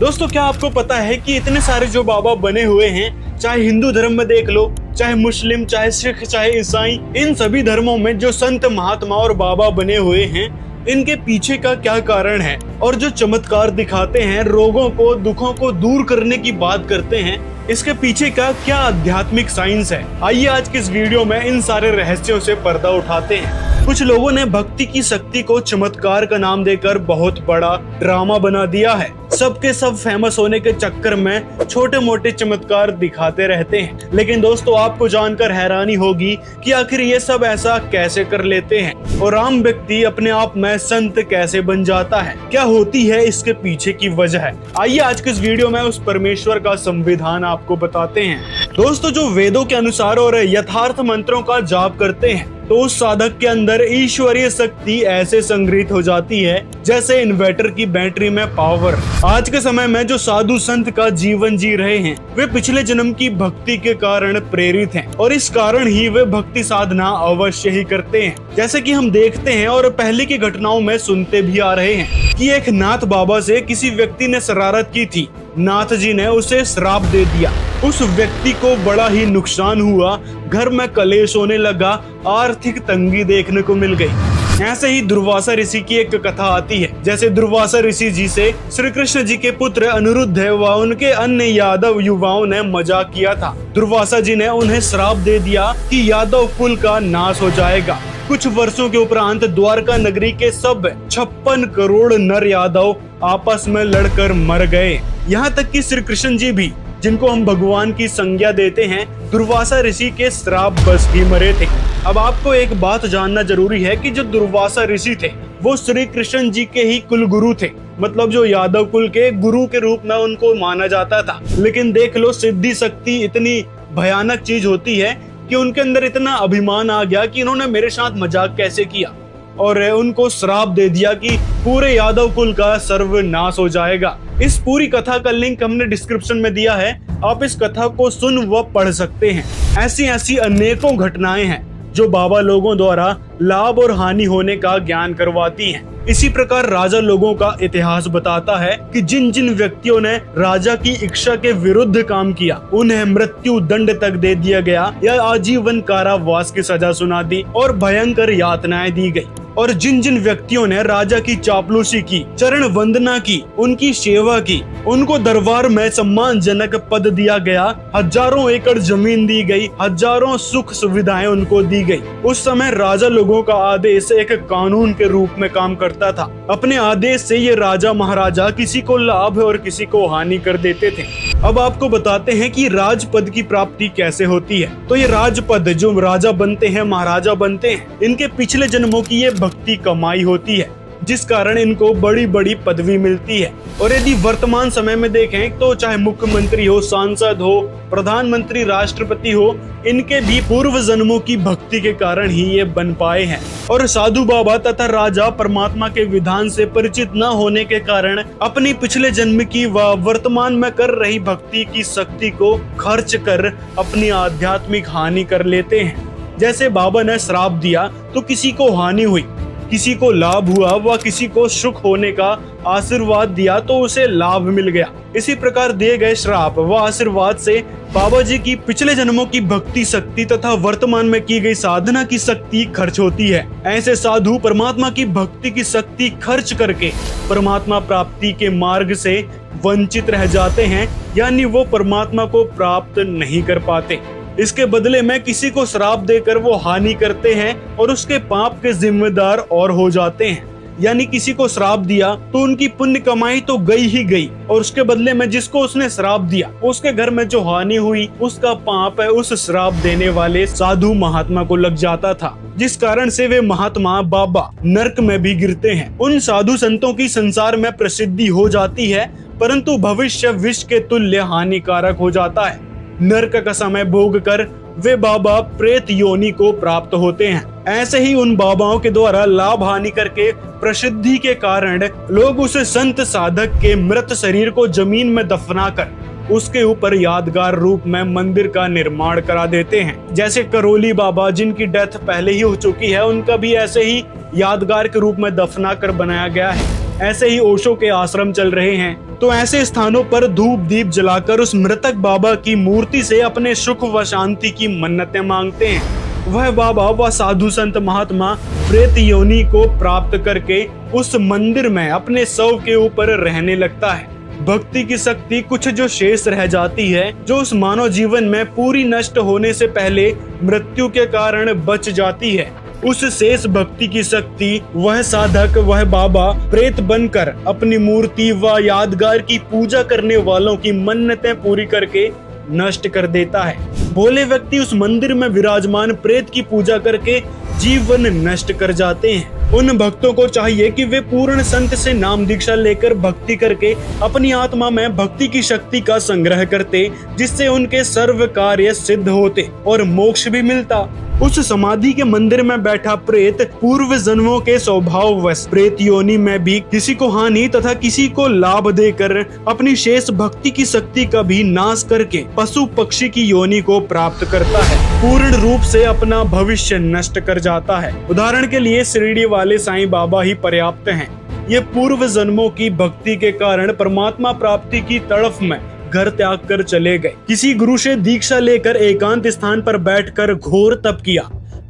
दोस्तों क्या आपको पता है कि इतने सारे जो बाबा बने हुए हैं, चाहे हिंदू धर्म में देख लो, चाहे मुस्लिम, चाहे सिख, चाहे ईसाई, इन सभी धर्मों में जो संत महात्मा और बाबा बने हुए हैं, इनके पीछे का क्या कारण है और जो चमत्कार दिखाते हैं, रोगों को, दुखों को दूर करने की बात करते हैं, इसके पीछे का क्या आध्यात्मिक साइंस है। आइए आज के इस वीडियो में इन सारे रहस्यों से पर्दा उठाते हैं। कुछ लोगों ने भक्ति की शक्ति को चमत्कार का नाम देकर बहुत बड़ा ड्रामा बना दिया है। सबके सब फेमस होने के चक्कर में छोटे मोटे चमत्कार दिखाते रहते हैं। लेकिन दोस्तों आपको जानकर हैरानी होगी कि आखिर ये सब ऐसा कैसे कर लेते हैं और आम व्यक्ति अपने आप में संत कैसे बन जाता है। क्या होती है इसके पीछे की वजह। आइए आज के इस वीडियो में उस परमेश्वर का संविधान आपको बताते हैं। दोस्तों जो वेदों के अनुसार और यथार्थ मंत्रों का जाप करते हैं तो उस साधक के अंदर ईश्वरीय शक्ति ऐसे संग्रहित हो जाती है जैसे इन्वर्टर की बैटरी में पावर। आज के समय में जो साधु संत का जीवन जी रहे हैं वे पिछले जन्म की भक्ति के कारण प्रेरित हैं और इस कारण ही वे भक्ति साधना अवश्य ही करते हैं। जैसे कि हम देखते हैं और पहले की घटनाओं में सुनते भी आ रहे हैं कि एक नाथ बाबा से किसी व्यक्ति ने शरारत की थी। नाथ जी ने उसे श्राप दे दिया। उस व्यक्ति को बड़ा ही नुकसान हुआ, घर में कलेश होने लगा, आर्थिक तंगी देखने को मिल गई। ऐसे ही दुर्वासा ऋषि की एक कथा आती है। जैसे दुर्वासा ऋषि जी से श्री कृष्ण जी के पुत्र अनिरुद्ध व उनके अन्य यादव युवाओं ने मजाक किया था। दुर्वासा जी ने उन्हें श्राप दे दिया कि यादव कुल का नाश हो जाएगा। कुछ वर्षों के उपरांत द्वारका नगरी के सब 56 करोड़ नर यादव आपस में लड़कर मर गए। यहाँ तक कि श्री कृष्ण जी भी, जिनको हम भगवान की संज्ञा देते हैं, दुर्वासा ऋषि के श्राप बस भी मरे थे। अब आपको एक बात जानना जरूरी है कि जो दुर्वासा ऋषि थे वो श्री कृष्ण जी के ही कुल गुरु थे। मतलब जो यादव कुल के गुरु के रूप में उनको माना जाता था। लेकिन देख लो सिद्धि शक्ति इतनी भयानक चीज होती है कि उनके अंदर इतना अभिमान आ गया कि इन्होंने मेरे साथ मजाक कैसे किया और उनको श्राप दे दिया कि पूरे यादव कुल का सर्वनाश हो जाएगा। इस पूरी कथा का लिंक हमने डिस्क्रिप्शन में दिया है, आप इस कथा को सुन व पढ़ सकते हैं। ऐसी अनेकों घटनाएं हैं जो बाबा लोगों द्वारा लाभ और हानि होने का ज्ञान करवाती हैं। इसी प्रकार राजा लोगों का इतिहास बताता है कि जिन जिन व्यक्तियों ने राजा की इच्छा के विरुद्ध काम किया उन्हें मृत्यु दंड तक दे दिया गया या आजीवन कारावास की सजा सुना दी और भयंकर यातनाएं दी गई। और जिन जिन व्यक्तियों ने राजा की चापलूसी की, चरण वंदना की, उनकी सेवा की, उनको दरबार में सम्मानजनक पद दिया गया, हजारों एकड़ जमीन दी गई, हजारों सुख सुविधाएं उनको दी गई। उस समय राजा लोगों का आदेश एक कानून के रूप में काम करता था। अपने आदेश से ये राजा महाराजा किसी को लाभ और किसी को हानि कर देते थे। अब आपको बताते हैं कि राजपद की प्राप्ति कैसे होती है। तो ये राजपद, जो राजा बनते हैं, महाराजा बनते हैं, इनके पिछले जन्मों की ये भक्ति कमाई होती है जिस कारण इनको बड़ी बड़ी पदवी मिलती है। और यदि वर्तमान समय में देखें तो चाहे मुख्यमंत्री हो, सांसद हो, प्रधानमंत्री, राष्ट्रपति हो, इनके भी पूर्व जन्मों की भक्ति के कारण ही ये बन पाए हैं। और साधु बाबा तथा राजा परमात्मा के विधान से परिचित न होने के कारण अपनी पिछले जन्म की व वर्तमान में कर रही भक्ति की शक्ति को खर्च कर अपनी आध्यात्मिक हानि कर लेते हैं। जैसे बाबा ने श्राप दिया तो किसी को हानि हुई, किसी को लाभ हुआ, व किसी को सुख होने का आशीर्वाद दिया तो उसे लाभ मिल गया। इसी प्रकार दिए गए श्राप व आशीर्वाद से बाबा जी की पिछले जन्मों की भक्ति शक्ति तथा वर्तमान में की गई साधना की शक्ति खर्च होती है। ऐसे साधु परमात्मा की भक्ति की शक्ति खर्च करके परमात्मा प्राप्ति के मार्ग से वंचित रह जाते हैं, यानी वो परमात्मा को प्राप्त नहीं कर पाते। इसके बदले में किसी को श्राप देकर वो हानि करते हैं और उसके पाप के जिम्मेदार और हो जाते हैं। यानी किसी को श्राप दिया तो उनकी पुण्य कमाई तो गई ही गई और उसके बदले में जिसको उसने श्राप दिया उसके घर में जो हानि हुई उसका पाप है उस श्राप देने वाले साधु महात्मा को लग जाता था, जिस कारण से वे महात्मा बाबा नरक में भी गिरते हैं। उन साधु संतों की संसार में प्रसिद्धि हो जाती है परंतु भविष्य विष के तुल्य हानिकारक हो जाता है। नरक का समय भोग कर वे बाबा प्रेत योनि को प्राप्त होते हैं। ऐसे ही उन बाबाओं के द्वारा लाभ हानि करके प्रसिद्धि के कारण लोग उस संत साधक के मृत शरीर को जमीन में दफनाकर उसके ऊपर यादगार रूप में मंदिर का निर्माण करा देते हैं। जैसे करोली बाबा जिनकी डेथ पहले ही हो चुकी है, उनका भी ऐसे ही यादगार के रूप में दफना कर बनाया गया है। ऐसे ही ओशो के आश्रम चल रहे हैं। तो ऐसे स्थानों पर धूप दीप जलाकर उस मृतक बाबा की मूर्ति से अपने सुख व शांति की मन्नतें मांगते हैं। वह बाबा व साधु संत महात्मा प्रेत योनि को प्राप्त करके उस मंदिर में अपने शव के ऊपर रहने लगता है। भक्ति की शक्ति कुछ जो शेष रह जाती है, जो उस मानव जीवन में पूरी नष्ट होने से पहले मृत्यु के कारण बच जाती है, उस शेष भक्ति की शक्ति वह साधक, वह बाबा प्रेत बनकर अपनी मूर्ति व यादगार की पूजा करने वालों की मन्नतें पूरी करके नष्ट कर देता है। भोले व्यक्ति उस मंदिर में विराजमान प्रेत की पूजा करके जीवन नष्ट कर जाते हैं। उन भक्तों को चाहिए कि वे पूर्ण संत से नाम दीक्षा लेकर भक्ति करके अपनी आत्मा में भक्ति की शक्ति का संग्रह करते, जिससे उनके सर्व कार्य सिद्ध होते और मोक्ष भी मिलता। उस समाधि के मंदिर में बैठा प्रेत पूर्व जन्मों के स्वभाववश प्रेत योनि में भी किसी को हानि तथा किसी को लाभ देकर अपनी शेष भक्ति की शक्ति का भी नाश करके पशु पक्षी की योनि को प्राप्त करता है, पूर्ण रूप से अपना भविष्य नष्ट कर जाता है। उदाहरण के लिए शिरडी वाले साईं बाबा ही पर्याप्त हैं। ये पूर्व जन्मों की भक्ति के कारण परमात्मा प्राप्ति की तड़फ में घर त्याग कर चले गए। किसी गुरु से दीक्षा लेकर एकांत स्थान पर बैठकर घोर तप किया।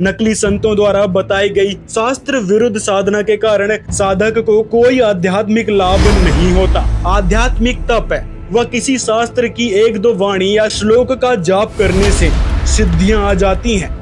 नकली संतों द्वारा बताई गई शास्त्र विरुद्ध साधना के कारण साधक को कोई आध्यात्मिक लाभ नहीं होता। आध्यात्मिक तप है वह किसी शास्त्र की एक दो वाणी या श्लोक का जाप करने से सिद्धियां आ जाती हैं।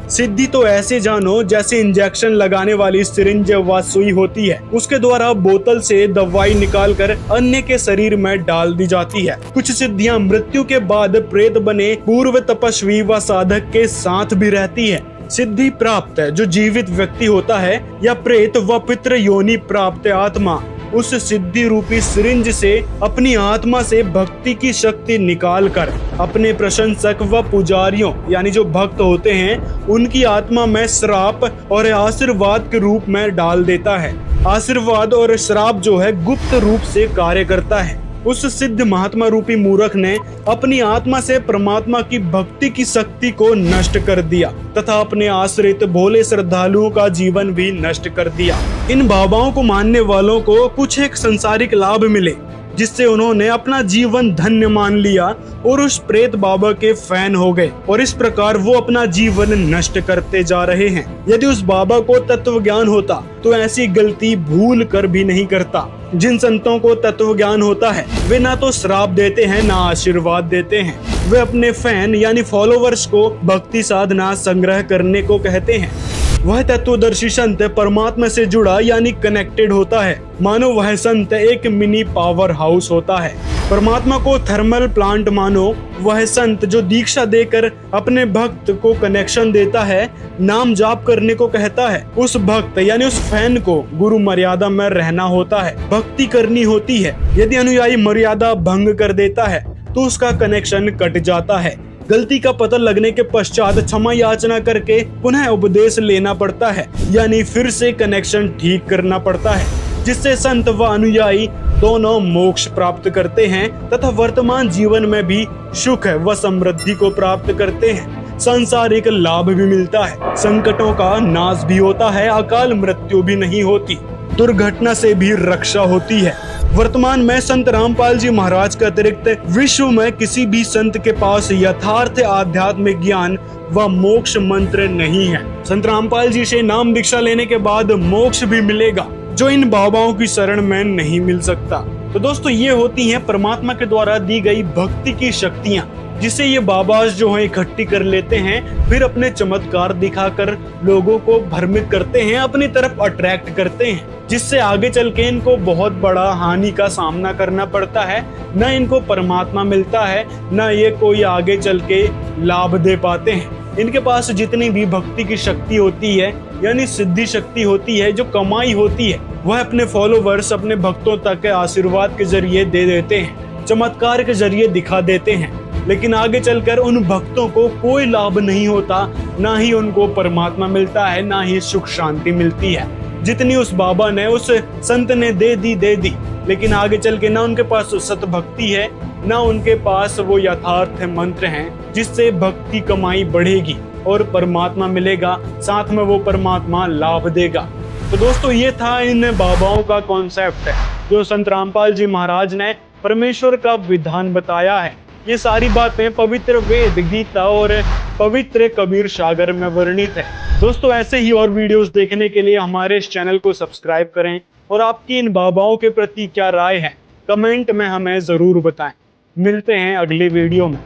सिद्धि तो ऐसे जानो जैसे इंजेक्शन लगाने वाली सिरिंज व सुई होती है, उसके द्वारा बोतल से दवाई निकालकर अन्य के शरीर में डाल दी जाती है। कुछ सिद्धियां मृत्यु के बाद प्रेत बने पूर्व तपस्वी व साधक के साथ भी रहती है। सिद्धि प्राप्त है जो जीवित व्यक्ति होता है या प्रेत व पितृ योनि प्राप्त आत्मा उस सिद्धि रूपी सिरिंज से अपनी आत्मा से भक्ति की शक्ति निकालकर अपने प्रशंसक व पुजारियों यानी जो भक्त होते हैं उनकी आत्मा में श्राप और आशीर्वाद के रूप में डाल देता है। आशीर्वाद और श्राप जो है गुप्त रूप से कार्य करता है। उस सिद्ध महात्मा रूपी मूर्ख ने अपनी आत्मा से परमात्मा की भक्ति की शक्ति को नष्ट कर दिया तथा अपने आश्रित भोले श्रद्धालुओं का जीवन भी नष्ट कर दिया। इन बाबाओं को मानने वालों को कुछ एक संसारिक लाभ मिले जिससे उन्होंने अपना जीवन धन्य मान लिया और उस प्रेत बाबा के फैन हो गए और इस प्रकार वो अपना जीवन नष्ट करते जा रहे हैं। यदि उस बाबा को तत्व ज्ञान होता तो ऐसी गलती भूल कर भी नहीं करता। जिन संतों को तत्व ज्ञान होता है वे ना तो श्राप देते हैं ना आशीर्वाद देते हैं। वे अपने फैन यानी फॉलोवर्स को भक्ति साधना संग्रह करने को कहते हैं। वह तत्वदर्शी संत परमात्मा से जुड़ा यानी कनेक्टेड होता है। मानो वह संत एक मिनी पावर हाउस होता है। परमात्मा को थर्मल प्लांट मानो वह संत जो दीक्षा देकर अपने भक्त को कनेक्शन देता है, नाम जाप करने को कहता है। उस भक्त यानी उस फैन को गुरु मर्यादा में रहना होता है, भक्ति करनी होती है। यदि अनुयायी मर्यादा भंग कर देता है तो उसका कनेक्शन कट जाता है। गलती का पता लगने के पश्चात क्षमा याचना करके पुनः उपदेश लेना पड़ता है, यानी फिर से कनेक्शन ठीक करना पड़ता है, जिससे संत व अनुयायी दोनों मोक्ष प्राप्त करते हैं तथा वर्तमान जीवन में भी सुख व समृद्धि को प्राप्त करते हैं। सांसारिक लाभ भी मिलता है, संकटों का नाश भी होता है, अकाल मृत्यु भी नहीं होती, दुर्घटना से भी रक्षा होती है। वर्तमान में संत रामपाल जी महाराज के अतिरिक्त विश्व में किसी भी संत के पास यथार्थ आध्यात्मिक ज्ञान व मोक्ष मंत्र नहीं है। संत रामपाल जी से नाम दीक्षा लेने के बाद मोक्ष भी मिलेगा जो इन बाबाओं की शरण में नहीं मिल सकता। तो दोस्तों ये होती हैं परमात्मा के द्वारा दी गई भक्ति की शक्तियाँ, जिसे ये बाबा जो हैं इकट्ठी कर लेते हैं, फिर अपने चमत्कार दिखाकर लोगों को भ्रमित करते हैं, अपनी तरफ अट्रैक्ट करते हैं, जिससे आगे चल के इनको बहुत बड़ा हानि का सामना करना पड़ता है। न इनको परमात्मा मिलता है, न ये कोई आगे चल के लाभ दे पाते हैं। इनके पास जितनी भी भक्ति की शक्ति होती है यानी सिद्धि शक्ति होती है, जो कमाई होती है, वह अपने फॉलोवर्स अपने भक्तों तक आशीर्वाद के जरिए दे देते हैं, चमत्कार के जरिए दिखा देते हैं, लेकिन आगे चलकर उन भक्तों को कोई लाभ नहीं होता, ना ही उनको परमात्मा मिलता है, ना ही सुख शांति मिलती है। जितनी उस बाबा ने उस संत ने दे दी, लेकिन आगे चल के ना उनके पास सत भक्ति है, ना उनके पास वो यथार्थ मंत्र हैं जिससे भक्ति कमाई बढ़ेगी और परमात्मा मिलेगा, साथ में वो परमात्मा लाभ देगा। तो दोस्तों ये था इन बाबाओं का कॉन्सेप्ट जो संत रामपाल जी महाराज ने परमेश्वर का विधान बताया है। ये सारी बातें पवित्र वेद गीता और पवित्र कबीर सागर में वर्णित है। दोस्तों ऐसे ही और वीडियोस देखने के लिए हमारे इस चैनल को सब्सक्राइब करें और आपकी इन बाबाओं के प्रति क्या राय है कमेंट में हमें जरूर बताएं। मिलते हैं अगली वीडियो में।